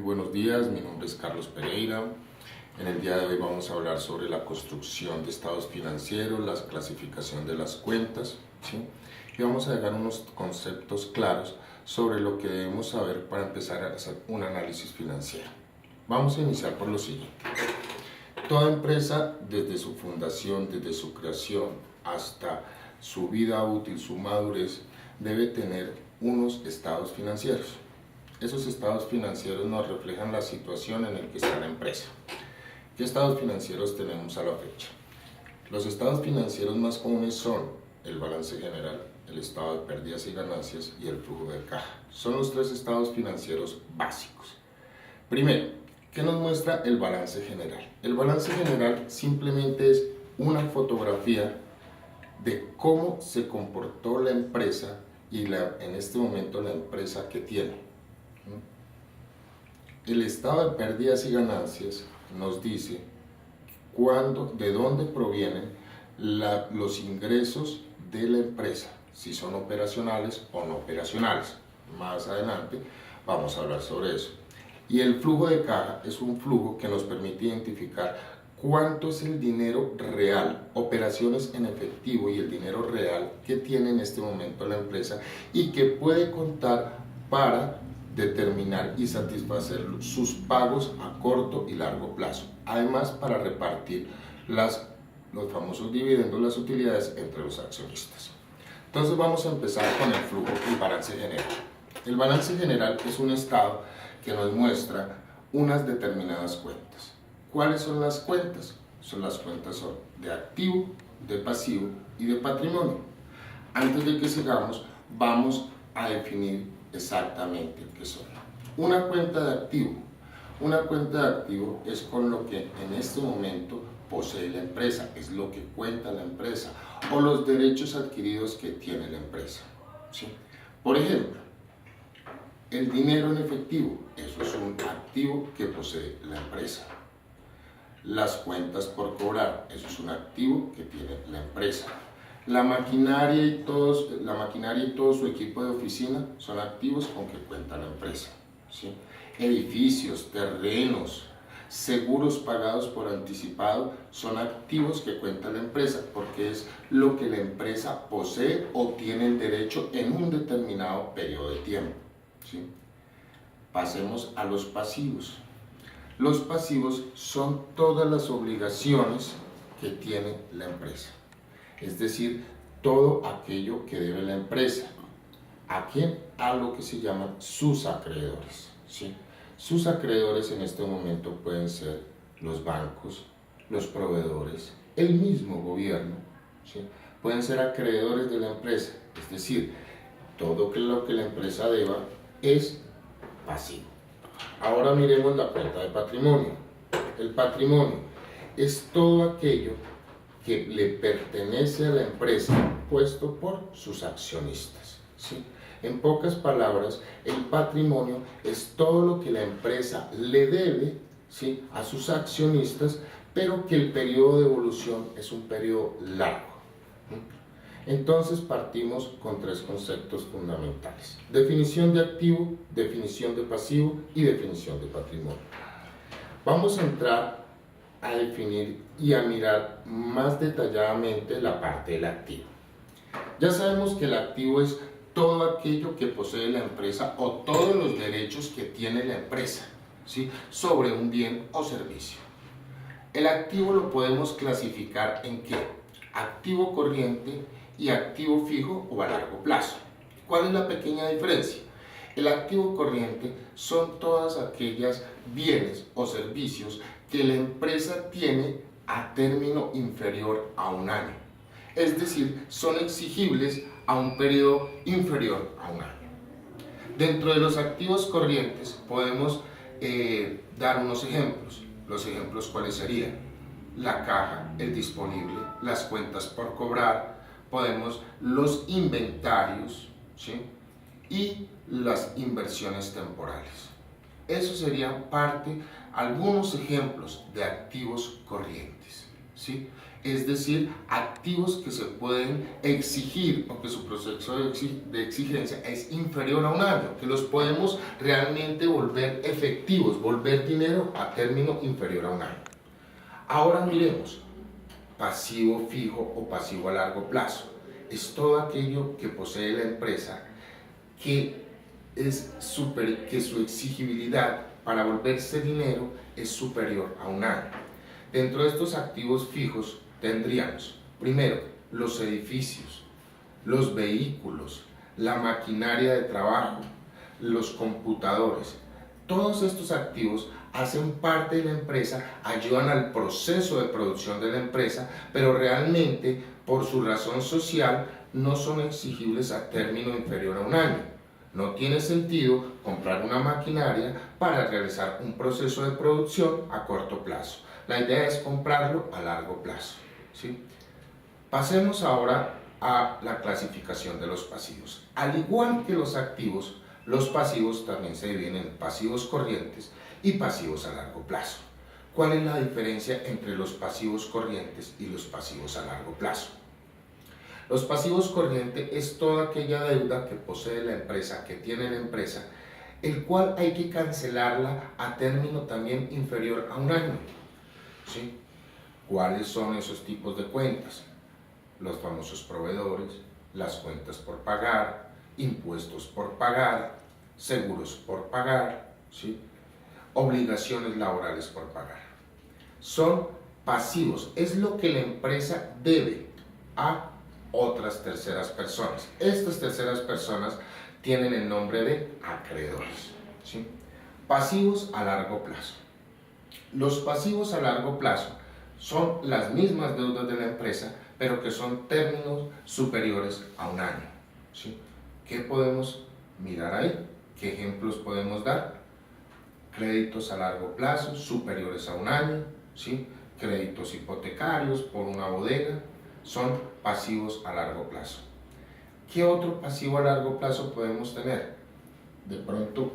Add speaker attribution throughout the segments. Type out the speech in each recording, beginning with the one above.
Speaker 1: buenos días, mi nombre es Carlos Pereira. En el día de hoy vamos a hablar sobre la construcción de estados financieros, la clasificación de las cuentas, ¿sí? Y vamos a dejar unos conceptos claros sobre lo que debemos saber para empezar a hacer un análisis financiero. Vamos a iniciar por lo siguiente. Toda empresa, desde su fundación, desde su creación hasta su vida útil, su madurez, debe tener unos estados financieros. Esos estados financieros nos reflejan la situación en la que está la empresa. ¿Qué estados financieros tenemos a la fecha? Los estados financieros más comunes son el balance general, el estado de pérdidas y ganancias y el flujo de caja. Son los tres estados financieros básicos. Primero, ¿qué nos muestra el balance general? El balance general simplemente es una fotografía de cómo se comportó la empresa y en este momento la empresa que tiene. El estado de pérdidas y ganancias nos dice de dónde provienen los ingresos de la empresa, si son operacionales o no operacionales. Más adelante vamos a hablar sobre eso. Y el flujo de caja es un flujo que nos permite identificar cuánto es el dinero real, operaciones en efectivo y el dinero real que tiene en este momento la empresa y que puede contar para determinar y satisfacer sus pagos a corto y largo plazo. Además, para repartir los famosos dividendos, las utilidades entre los accionistas. Entonces vamos a empezar con el flujo y balance general. El balance general es un estado que nos muestra unas determinadas cuentas. ¿Cuáles son las cuentas? Las cuentas son de activo, de pasivo y de patrimonio. Antes de que sigamos, vamos a definir exactamente qué son. Una cuenta de activo. Una cuenta de activo es con lo que en este momento posee la empresa, es lo que cuenta la empresa o los derechos adquiridos que tiene la empresa, ¿sí? Por ejemplo, el dinero en efectivo, eso es un activo que posee la empresa. Las cuentas por cobrar, eso es un activo que tiene la empresa. La maquinaria y todo su equipo de oficina son activos con que cuenta la empresa, ¿sí? Edificios, terrenos, seguros pagados por anticipado son activos que cuenta la empresa porque es lo que la empresa posee o tiene el derecho en un determinado periodo de tiempo, ¿sí? Pasemos a los pasivos. Los pasivos son todas las obligaciones que tiene la empresa. Es decir, todo aquello que debe la empresa. ¿A quién? A lo que se llaman sus acreedores, ¿sí? Sus acreedores en este momento pueden ser los bancos, los proveedores, el mismo gobierno, ¿sí? Pueden ser acreedores de la empresa, es decir, todo lo que la empresa deba es pasivo. Ahora miremos la cuenta de patrimonio. El patrimonio es todo aquello que le pertenece a la empresa puesto por sus accionistas, ¿sí? En pocas palabras, el patrimonio es todo lo que la empresa le debe, ¿sí?, a sus accionistas, pero que el periodo de evolución es un periodo largo. Entonces partimos con tres conceptos fundamentales: definición de activo, definición de pasivo y definición de patrimonio. Vamos a entrar a definir y a mirar más detalladamente la parte del activo. Ya sabemos que el activo es todo aquello que posee la empresa o todos los derechos que tiene la empresa, ¿sí?, sobre un bien o servicio. El activo lo podemos clasificar en ¿qué? Activo corriente y activo fijo o a largo plazo. ¿Cuál es la pequeña diferencia? El activo corriente son todas aquellas bienes o servicios que la empresa tiene a término inferior a un año. Es decir, son exigibles a un periodo inferior a un año. Dentro de los activos corrientes podemos dar unos ejemplos. Los ejemplos, ¿cuáles serían? La caja, el disponible, las cuentas por cobrar, los inventarios, ¿sí?, y las inversiones temporales. Esos serían algunos ejemplos de activos corrientes, ¿sí? es decir, activos que se pueden exigir o que su proceso de exigencia es inferior a un año, que los podemos realmente volver efectivos, volver dinero a término inferior a un año. Ahora miremos, pasivo fijo o pasivo a largo plazo. Es todo aquello que posee la empresa que su exigibilidad para volverse dinero es superior a un año. Dentro de estos activos fijos tendríamos, primero, los edificios, los vehículos, la maquinaria de trabajo, los computadores. Todos estos activos hacen parte de la empresa, ayudan al proceso de producción de la empresa, pero realmente por su razón social no son exigibles a término inferior a un año. No tiene sentido comprar una maquinaria para realizar un proceso de producción a corto plazo. La idea es comprarlo a largo plazo, ¿sí? Pasemos ahora a la clasificación de los pasivos. Al igual que los activos, los pasivos también se dividen en pasivos corrientes y pasivos a largo plazo. ¿Cuál es la diferencia entre los pasivos corrientes y los pasivos a largo plazo? Los pasivos corrientes es toda aquella deuda que posee la empresa, que tiene la empresa, el cual hay que cancelarla a término también inferior a un año, ¿sí? ¿Cuáles son esos tipos de cuentas? Los famosos proveedores, las cuentas por pagar, impuestos por pagar, seguros por pagar, ¿sí? Obligaciones laborales por pagar. Son pasivos, es lo que la empresa debe a otras terceras personas. Estas terceras personas tienen el nombre de acreedores, ¿sí? Pasivos a largo plazo. Los pasivos a largo plazo son las mismas deudas de la empresa, pero que son términos superiores a un año, ¿sí? ¿Qué podemos mirar ahí? ¿Qué ejemplos podemos dar? Créditos a largo plazo superiores a un año, ¿sí? Créditos hipotecarios por una bodega, son pasivos a largo plazo. ¿Qué otro pasivo a largo plazo podemos tener? De pronto,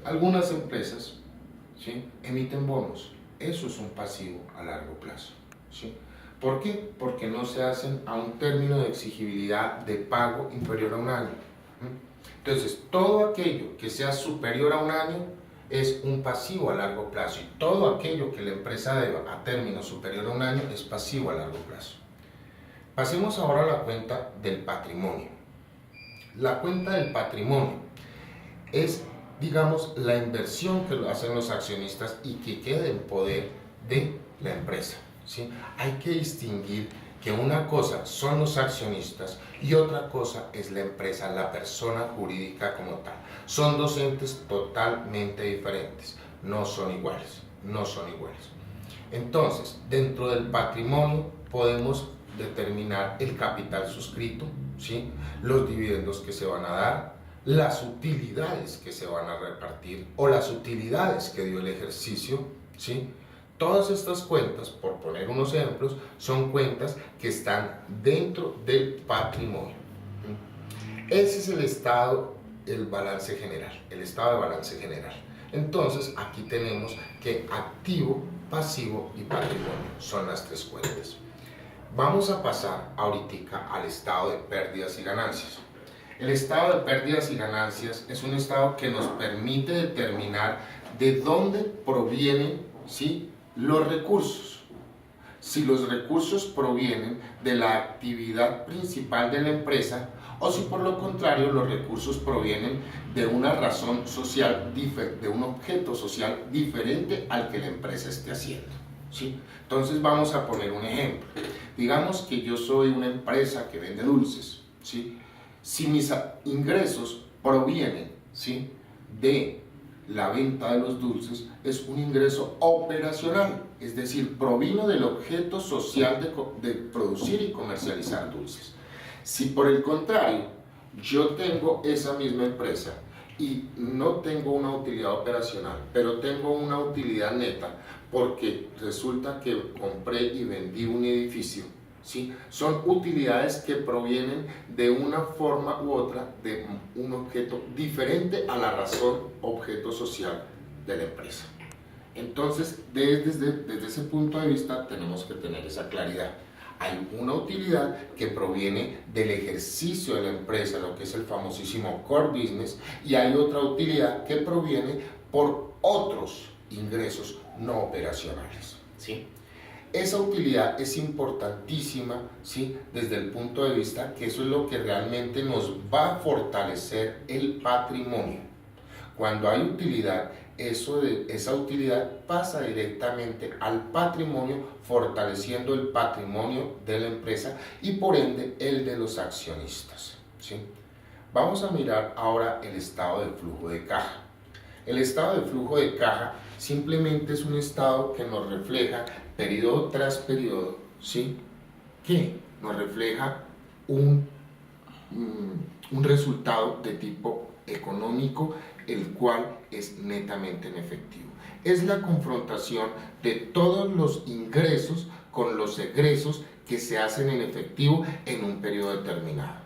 Speaker 1: algunas empresas, ¿sí?, emiten bonos. Eso es un pasivo a largo plazo, ¿sí? ¿Por qué? Porque no se hacen a un término de exigibilidad de pago inferior a un año. Entonces, todo aquello que sea superior a un año es un pasivo a largo plazo, y todo aquello que la empresa deba a término superior a un año es pasivo a largo plazo. Pasemos ahora a la cuenta del patrimonio. La cuenta del patrimonio es, digamos, la inversión que lo hacen los accionistas y que queda en poder de la empresa, ¿sí? Hay que distinguir que una cosa son los accionistas y otra cosa es la empresa, la persona jurídica como tal. Son dos entes totalmente diferentes, no son iguales, no son iguales. Entonces, dentro del patrimonio podemos determinar el capital suscrito, ¿sí?, los dividendos que se van a dar, las utilidades que se van a repartir o las utilidades que dio el ejercicio, ¿sí? Todas estas cuentas, por poner unos ejemplos, son cuentas que están dentro del patrimonio. Ese es el estado, el balance general, el estado de balance general. Entonces, aquí tenemos que activo, pasivo y patrimonio son las tres cuentas. Vamos a pasar ahorita al estado de pérdidas y ganancias. El estado de pérdidas y ganancias es un estado que nos permite determinar de dónde provienen, ¿sí?, los recursos. Si los recursos provienen de la actividad principal de la empresa o si por lo contrario los recursos provienen de una razón social, de un objeto social diferente al que la empresa esté haciendo, ¿sí? Entonces vamos a poner un ejemplo. Digamos que yo soy una empresa que vende dulces, ¿sí? Si mis ingresos provienen, ¿sí?, de la venta de los dulces, es un ingreso operacional, es decir, provino del objeto social de producir y comercializar dulces. Si por el contrario yo tengo esa misma empresa y no tengo una utilidad operacional, pero tengo una utilidad neta porque resulta que compré y vendí un edificio, ¿sí?, son utilidades que provienen de una forma u otra de un objeto diferente a la razón objeto social de la empresa. Entonces, desde ese punto de vista tenemos que tener esa claridad. Hay una utilidad que proviene del ejercicio de la empresa, lo que es el famosísimo core business, y hay otra utilidad que proviene por otros ingresos no operacionales, ¿sí? Esa utilidad es importantísima, ¿sí? Desde el punto de vista que eso es lo que realmente nos va a fortalecer el patrimonio. Cuando hay utilidad, esa utilidad pasa directamente al patrimonio, fortaleciendo el patrimonio de la empresa y por ende el de los accionistas, ¿sí? Vamos a mirar ahora el estado de flujo de caja. El estado de flujo de caja simplemente es un estado que nos refleja periodo tras periodo, ¿sí? Que nos refleja un resultado de tipo económico, el cual es netamente en efectivo. Es la confrontación de todos los ingresos con los egresos que se hacen en efectivo en un periodo determinado.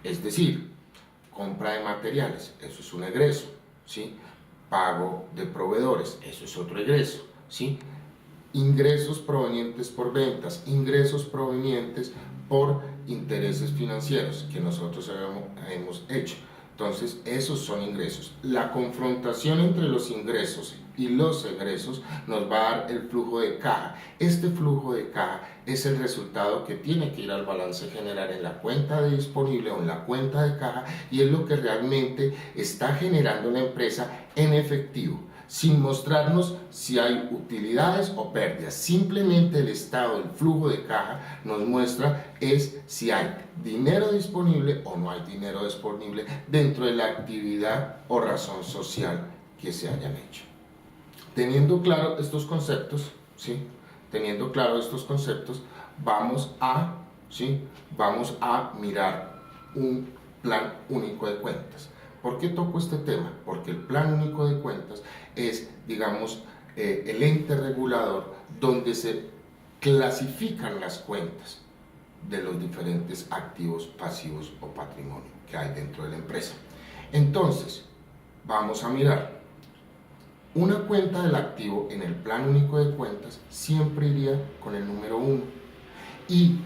Speaker 1: Es decir, compra de materiales, eso es un egreso, ¿sí? Pago de proveedores, eso es otro egreso, ¿sí? Ingresos provenientes por ventas, ingresos provenientes por intereses financieros que nosotros hemos hecho. Entonces, esos son ingresos. La confrontación entre los ingresos y los egresos nos va a dar el flujo de caja. Este flujo de caja es el resultado que tiene que ir al balance general en la cuenta de disponible o en la cuenta de caja, y es lo que realmente está generando la empresa en efectivo, sin mostrarnos si hay utilidades o pérdidas. Simplemente el estado del flujo de caja nos muestra es si hay dinero disponible o no hay dinero disponible dentro de la actividad o razón social que se hayan hecho. Teniendo claro estos conceptos, ¿sí? Teniendo claro estos conceptos, vamos a mirar un plan único de cuentas. ¿Por qué toco este tema? Porque el plan único de cuentas es, digamos, el ente regulador donde se clasifican las cuentas de los diferentes activos, pasivos o patrimonio que hay dentro de la empresa. Entonces, vamos a mirar. Una cuenta del activo en el plan único de cuentas siempre iría con el número 1 y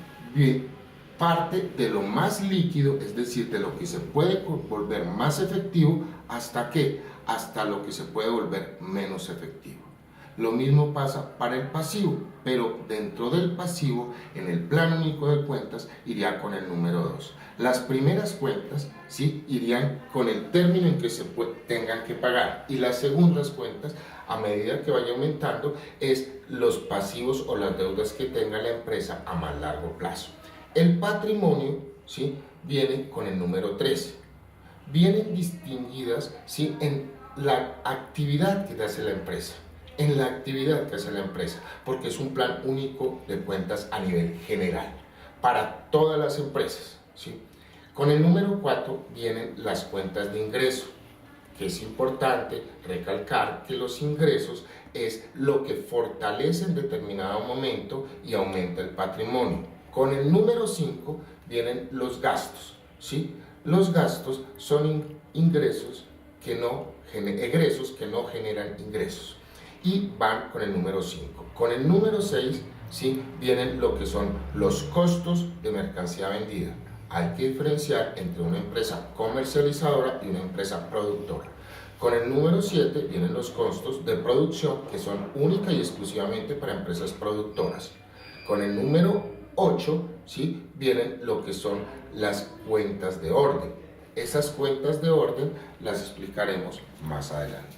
Speaker 1: parte de lo más líquido, es decir, de lo que se puede volver más efectivo, ¿hasta qué? Hasta lo que se puede volver menos efectivo. Lo mismo pasa para el pasivo, pero dentro del pasivo, en el plan único de cuentas, iría con el número 2. Las primeras cuentas, ¿sí?, irían con el término en que se tengan que pagar, y las segundas cuentas, a medida que vaya aumentando, es los pasivos o las deudas que tenga la empresa a más largo plazo. El patrimonio, ¿sí?, viene con el número 13. Vienen distinguidas, ¿sí?, en la actividad que hace la empresa. En la actividad que hace la empresa, porque es un plan único de cuentas a nivel general, para todas las empresas, ¿sí? Con el número 4 vienen las cuentas de ingreso, que es importante recalcar que los ingresos es lo que fortalece en determinado momento y aumenta el patrimonio. Con el número 5 vienen los gastos, ¿sí? Los gastos son egresos que no generan ingresos, y van con el número 5. Con el número 6, ¿sí?, vienen lo que son los costos de mercancía vendida. Hay que diferenciar entre una empresa comercializadora y una empresa productora. Con el número 7 vienen los costos de producción, que son única y exclusivamente para empresas productoras. Con el número 8, ¿sí?, vienen lo que son las cuentas de orden. Esas cuentas de orden las explicaremos más adelante.